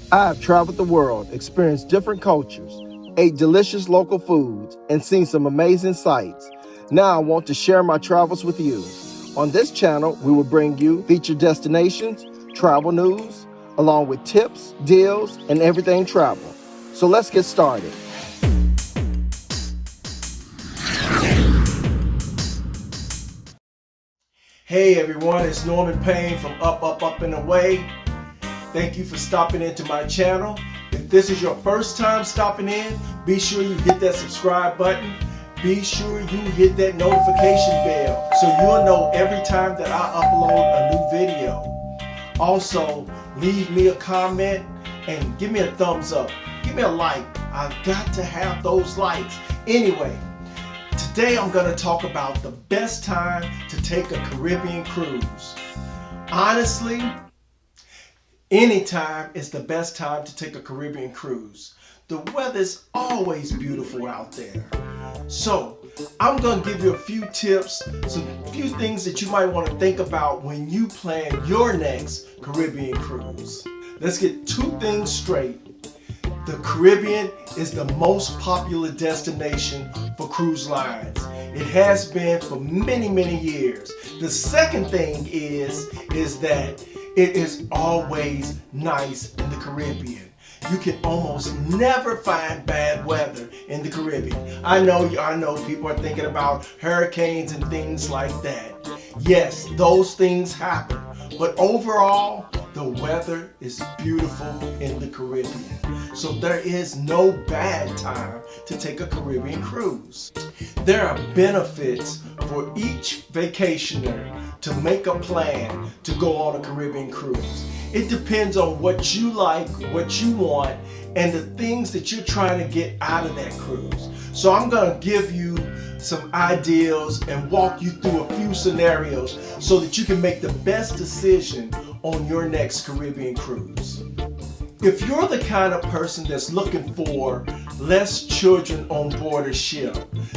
I have traveled the world, experienced different cultures, ate delicious local foods, and seen some amazing sights. Now I want to share my travels with you. On this channel, we will bring you featured destinations, travel news, along with tips, deals, and everything travel. So let's get started. Hey everyone, it's Norman Payne from Up and Away. Thank you for stopping into my channel. If this is your first time stopping in, be sure you hit that subscribe button. Be sure you hit that notification bell so you'll know every time that I upload a new video. Also, leave me a comment and give me a thumbs up. Give me a like. I've got to have those likes. Anyway, today I'm going to talk about the best time to take a Caribbean cruise. Honestly, anytime is the best time to take a Caribbean cruise. The weather's always beautiful out there. So, I'm going to give you a few tips, some few things that you might want to think about when you plan your next Caribbean cruise. Let's get two things straight. The Caribbean is the most popular destination for cruise lines. It has been for many years. The second thing is that it is always nice in the Caribbean. You can almost never find bad weather in the Caribbean. I know people are thinking about hurricanes and things like that. Yes, those things happen. But overall, the weather is beautiful in the Caribbean. So there is no bad time to take a Caribbean cruise. There are benefits for each vacationer to make a plan to go on a Caribbean cruise. It depends on what you like, what you want, and the things that you're trying to get out of that cruise. So I'm going to give you some ideas and walk you through a few scenarios so that you can make the best decision on your next Caribbean cruise. If you're the kind of person that's looking for less children on board a ship,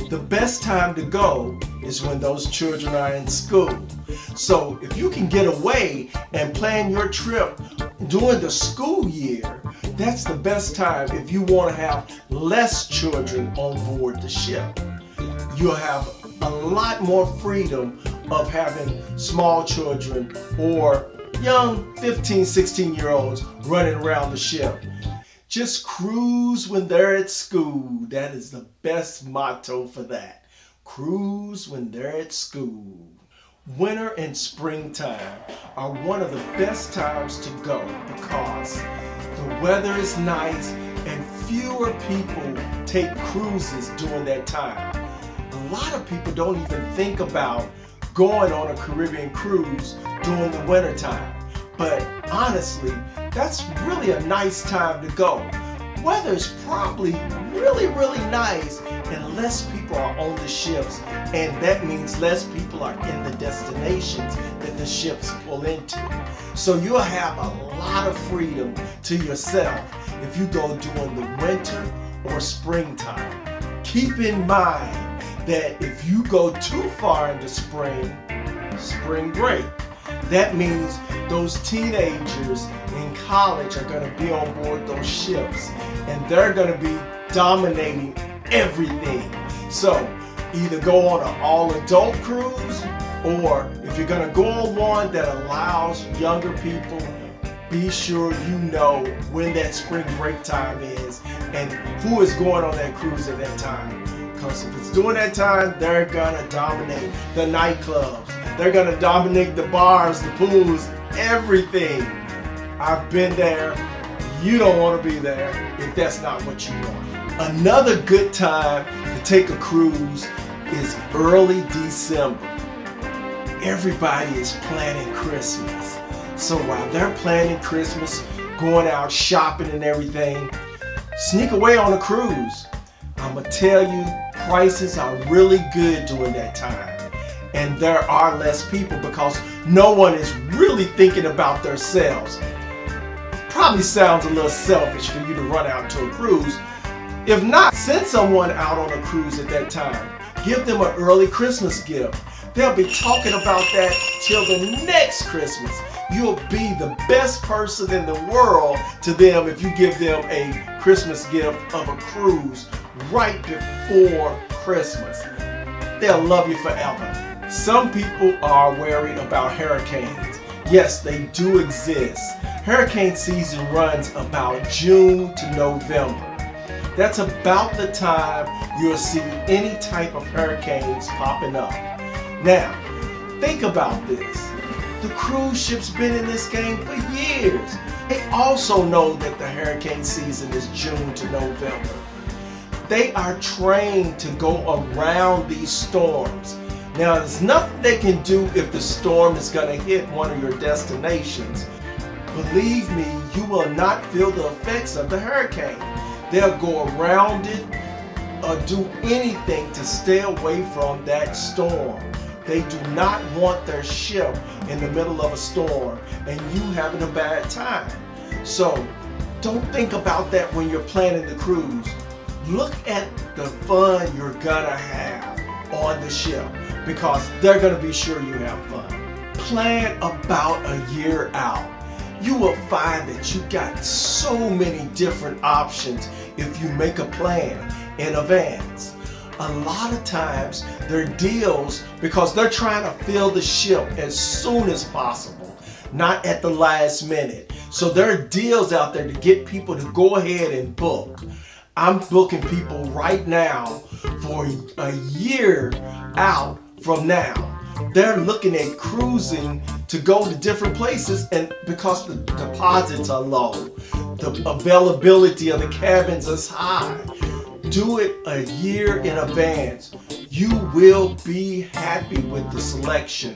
the best time to go is when those children are in school. So if you can get away and plan your trip during the school year, that's the best time if you want to have less children on board the ship. You'll have a lot more freedom of having small children or young 15, 16-year-olds running around the ship. Just cruise when they're at school. That is the best motto for that. Cruise when they're at school. Winter and springtime are one of the best times to go because the weather is nice and fewer people take cruises during that time. A lot of people don't even think about going on a Caribbean cruise during the winter time. But honestly, that's really a nice time to go. Weather is probably really nice and less people are on the ships, and that means less people are in the destinations that the ships pull into. So you'll have a lot of freedom to yourself if you go during the winter or springtime. Keep in mind that if you go too far into spring break, that means those teenagers in college are going to be on board those ships and they're going to be dominating everything. So either go on an all-adult cruise, or if you're going to go on one that allows younger people, be sure you know when that spring break time is and who is going on that cruise at that time. Because if it's during that time, they're going to dominate the nightclubs. They're going to dominate the bars, the pools, everything. I've been there. You don't want to be there if that's not what you want. Another good time to take a cruise is early December. Everybody is planning Christmas. So while they're planning Christmas, going out shopping and everything, sneak away on a cruise. I'm going to tell you, prices are really good during that time. And there are less people because no one is really thinking about themselves. Probably sounds a little selfish for you to run out to a cruise. If not, send someone out on a cruise at that time. Give them an early Christmas gift. They'll be talking about that till the next Christmas. You'll be the best person in the world to them if you give them a Christmas gift of a cruise right before Christmas. They'll love you forever. Some people are worried about hurricanes. Yes, they do exist. Hurricane season runs about June to November. That's about the time you'll see any type of hurricanes popping up. Now, think about this. The cruise ship's been in this game for years. They also know that the hurricane season is June to November. They are trained to go around these storms. Now, there's nothing they can do if the storm is going to hit one of your destinations. Believe me, you will not feel the effects of the hurricane. They'll go around it or do anything to stay away from that storm. They do not want their ship in the middle of a storm and you having a bad time. So don't think about that when you're planning the cruise. Look at the fun you're gonna have on the ship because they're gonna be sure you have fun. Plan about a year out. You will find that you got so many different options if you make a plan in advance. A lot of times they're deals because they're trying to fill the ship as soon as possible, not at the last minute. So there are deals out there to get people to go ahead and book. I'm booking people right now for a year out from now. They're looking at cruising to go to different places, and because the deposits are low, the availability of the cabins is high. Do it a year in advance. You will be happy with the selection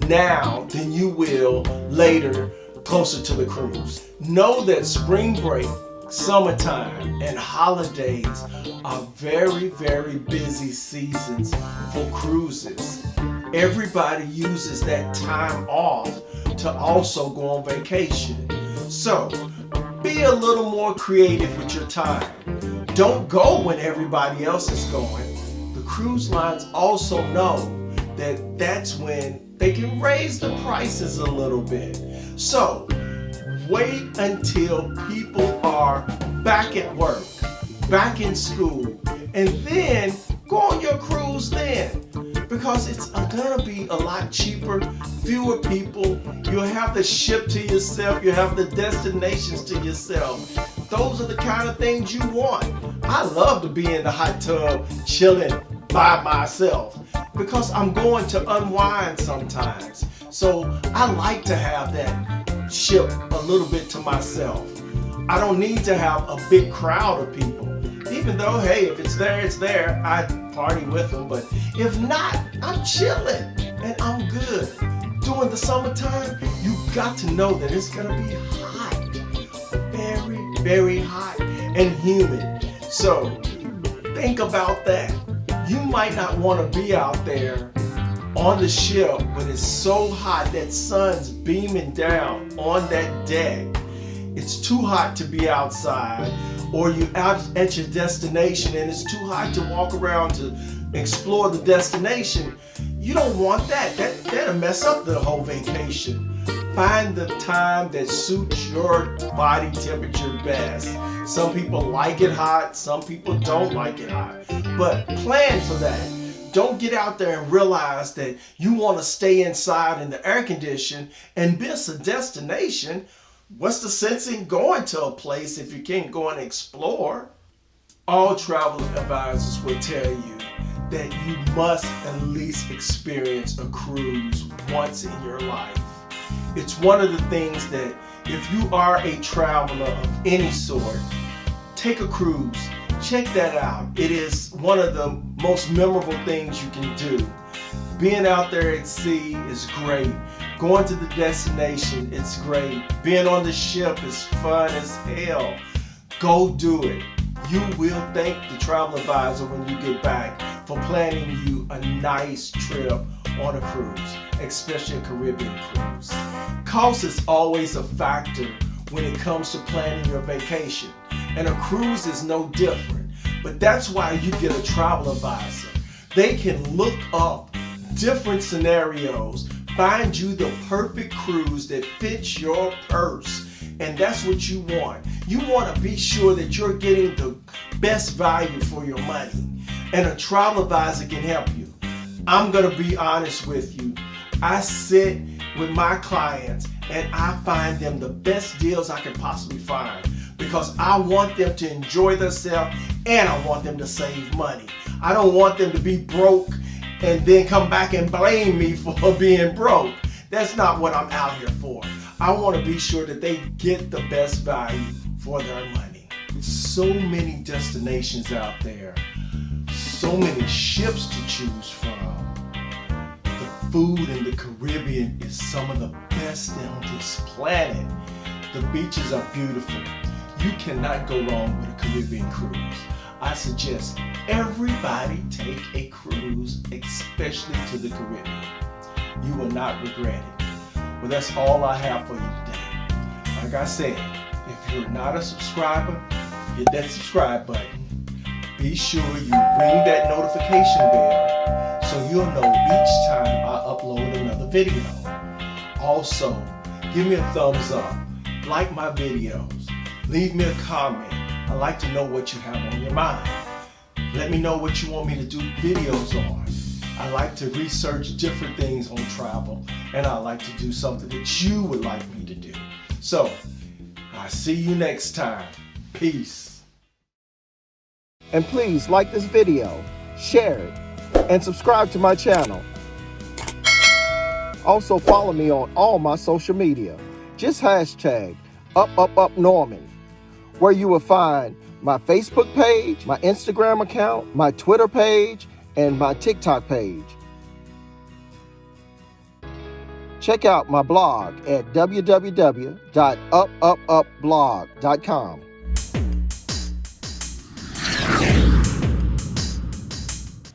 now than you will later, closer to the cruise. Know that spring break, summertime, and holidays are very, very busy seasons for cruises. Everybody uses that time off to also go on vacation. So be a little more creative with your time. Don't go when everybody else is going. The cruise lines also know that that's when they can raise the prices a little bit. So wait until people are back at work, back in school, and then go on your cruise then. Because it's gonna be a lot cheaper, fewer people, you'll have the ship to yourself, you'll have the destinations to yourself. Those are the kind of things you want. I love to be in the hot tub chilling by myself because I'm going to unwind sometimes. So I like to have that ship a little bit to myself. I don't need to have a big crowd of people. Even though, hey, if it's there, it's there. I party with them. But if not, I'm chilling and I'm good. During the summertime, you got to know that it's going to be hot. Very, very hot and humid. So think about that. You might not want to be out there on the ship when it's so hot that sun's beaming down on that deck. It's too hot to be outside, or you're out at your destination and it's too hot to walk around to explore the destination. You don't want that. That'll mess up the whole vacation. Find the time that suits your body temperature best. Some people like it hot, some people don't like it hot. But plan for that. Don't get out there and realize that you want to stay inside in the air condition and miss a destination. What's the sense in going to a place if you can't go and explore? All travel advisors will tell you that you must at least experience a cruise once in your life. It's one of the things that if you are a traveler of any sort, take a cruise. Check that out. It is one of the most memorable things you can do. Being out there at sea is great. Going to the destination, it's great. Being on the ship is fun as hell. Go do it. You will thank the travel advisor when you get back for planning you a nice trip on a cruise, especially a Caribbean cruise. Cost is always a factor when it comes to planning your vacation, and a cruise is no different. But that's why you get a travel advisor. They can look up different scenarios. Find you the perfect cruise that fits your purse. And that's what you want. You want to be sure that you're getting the best value for your money. And a travel advisor can help you. I'm going to be honest with you. I sit with my clients and I find them the best deals I can possibly find, because I want them to enjoy themselves and I want them to save money. I don't want them to be broke and then come back and blame me for being broke. That's not what I'm out here for. I want to be sure that they get the best value for their money. There's so many destinations out there, so many ships to choose from. The food in the Caribbean is some of the best on this planet. The beaches are beautiful. You cannot go wrong with a Caribbean cruise. I suggest everybody take a cruise, especially to the Caribbean. You will not regret it. Well, that's all I have for you today. Like I said, if you're not a subscriber, hit that subscribe button. Be sure you ring that notification bell so you'll know each time I upload another video. Also, give me a thumbs up, like my videos, leave me a comment. I like to know what you have on your mind. Let me know what you want me to do videos on. I like to research different things on travel, and I like to do something that you would like me to do. So, I'll see you next time. Peace. And please like this video, share it, and subscribe to my channel. Also follow me on all my social media. Just hashtag #UpUpUpNorman, where you will find my Facebook page, my Instagram account, my Twitter page, and my TikTok page. Check out my blog at www.upupupblog.com.